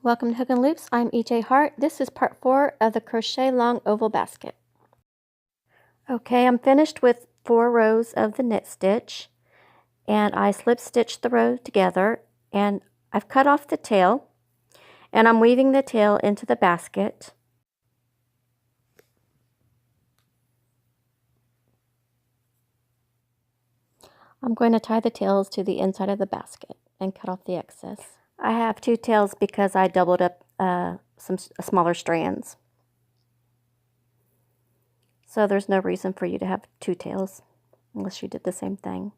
Welcome to Hook and Loops. I'm EJ Hart. This is part 4 of the Crochet Long Oval Basket. Okay, I'm finished with 4 rows of the knit stitch, and I slip stitched the row together, and I've cut off the tail, and I'm weaving the tail into the basket. I'm going to tie the tails to the inside of the basket and cut off the excess. I have 2 tails because I doubled up some smaller strands. So there's no reason for you to have 2 tails unless you did the same thing.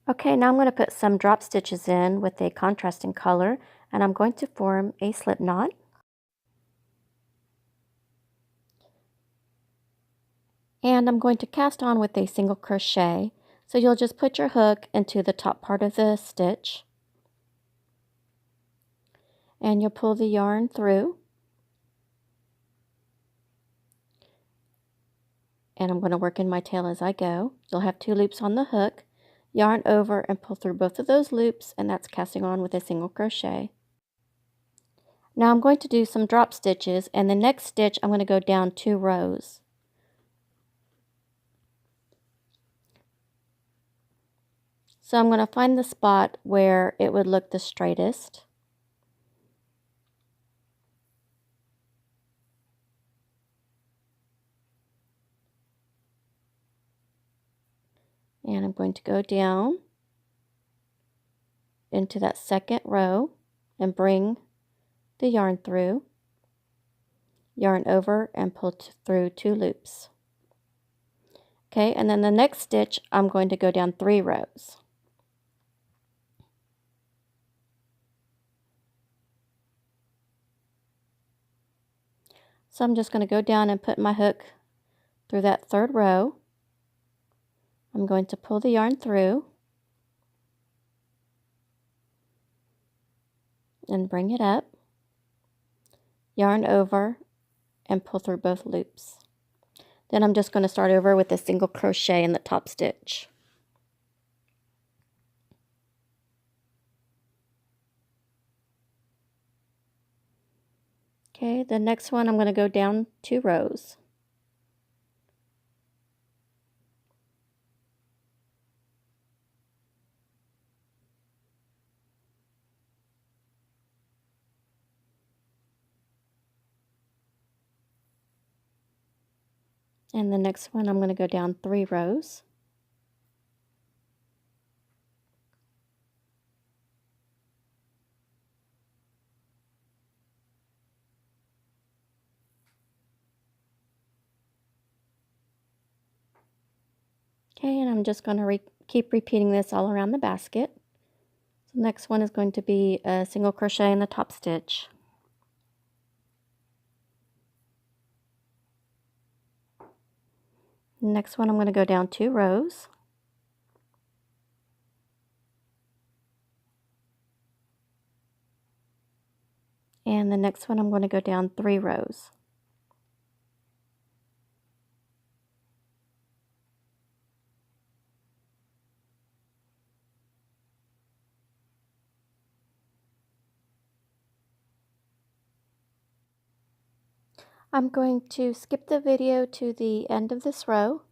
Okay, now I'm going to put some drop stitches in with a contrasting color, and I'm going to form a slip knot. And I'm going to cast on with a single crochet. So you'll just put your hook into the top part of the stitch, and you'll pull the yarn through. And I'm going to work in my tail as I go. You'll have 2 loops on the hook, yarn over and pull through both of those loops, and that's casting on with a single crochet. Now I'm going to do some drop stitches, and the next stitch I'm going to go down 2 rows. So I'm going to find the spot where it would look the straightest. And I'm going to go down into that second row and bring the yarn through, yarn over and pull through 2 loops. Okay, and then the next stitch I'm going to go down 3 rows. So I'm just going to go down and put my hook through that 3rd row. I'm going to pull the yarn through and bring it up, yarn over and pull through both loops. Then I'm just going to start over with a single crochet in the top stitch. Okay, the next one I'm going to go down 2 rows. And the next one I'm going to go down 3 rows. Okay, and I'm just going to keep repeating this all around the basket. So the next one is going to be a single crochet in the top stitch. The next one I'm going to go down 2 rows. And the next one I'm going to go down 3 rows. I'm going to skip the video to the end of this row.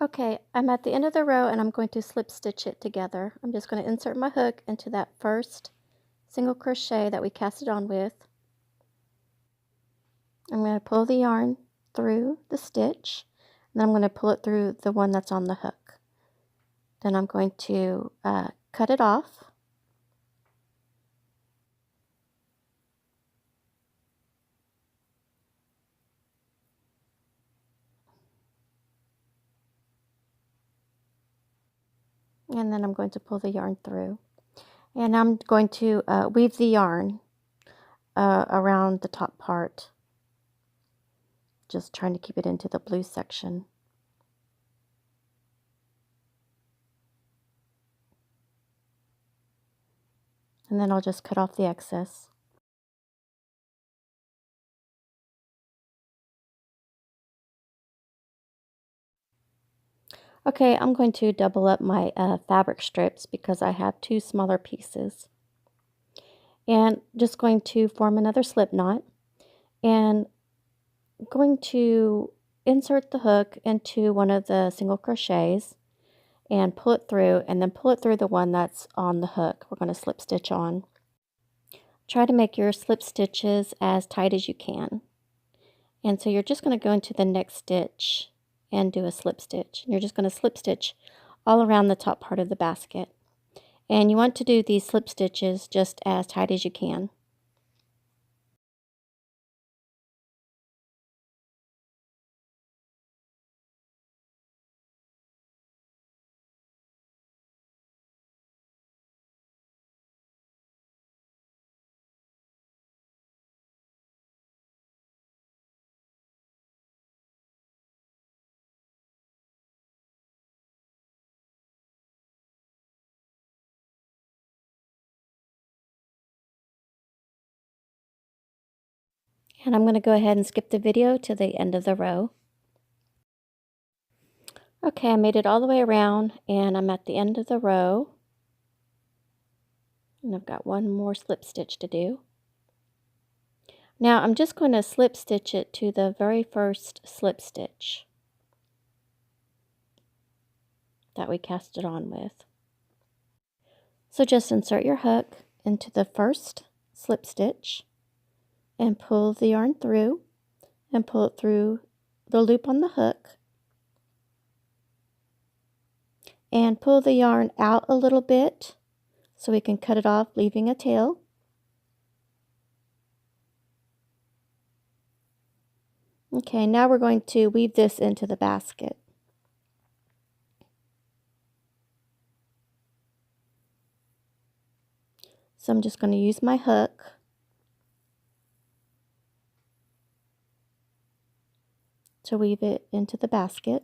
Okay, I'm at the end of the row and I'm going to slip stitch it together. I'm just going to insert my hook into that first single crochet that we cast it on with. I'm going to pull the yarn through the stitch, and then I'm going to pull it through the one that's on the hook. Then I'm going to cut it off. And then I'm going to pull the yarn through. And I'm going to weave the yarn around the top part, just trying to keep it into the blue section. And then I'll just cut off the excess. Okay, I'm going to double up my fabric strips because I have 2 smaller pieces. And just going to form another slip knot, and I'm going to insert the hook into one of the single crochets and pull it through, and then pull it through the one that's on the hook. We're going to slip stitch on. Try to make your slip stitches as tight as you can. And so you're just going to go into the next stitch and do a slip stitch. You're just going to slip stitch all around the top part of the basket. And you want to do these slip stitches just as tight as you can. And I'm going to go ahead and skip the video to the end of the row. Okay, I made it all the way around, and I'm at the end of the row. And I've got one more slip stitch to do. Now I'm just going to slip stitch it to the very first slip stitch that we cast it on with. So just insert your hook into the first slip stitch and pull the yarn through and pull it through the loop on the hook, and pull the yarn out a little bit so we can cut it off, leaving a tail. Okay, now we're going to weave this into the basket. So I'm just going to use my hook to weave it into the basket.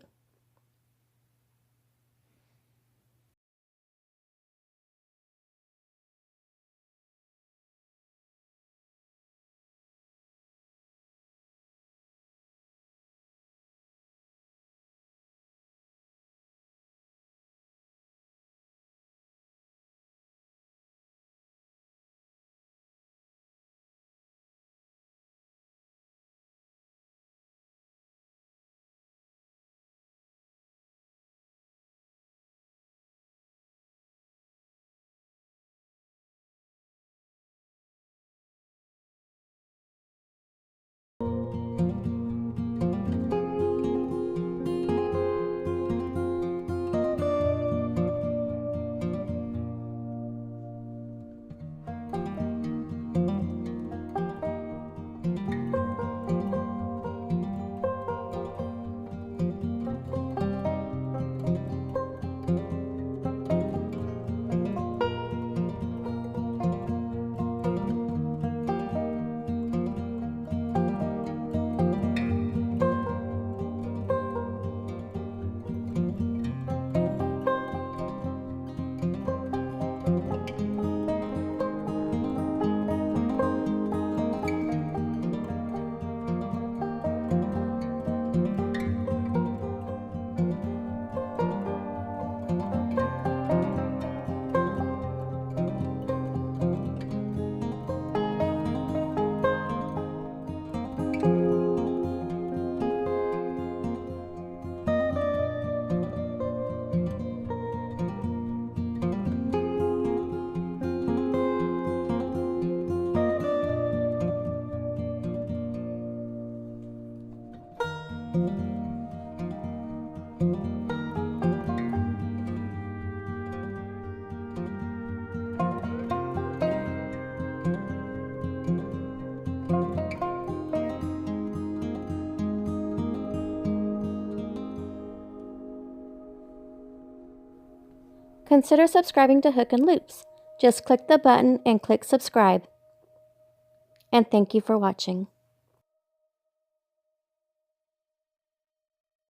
Consider subscribing to Hook and Loops. Just click the button and click subscribe. And thank you for watching.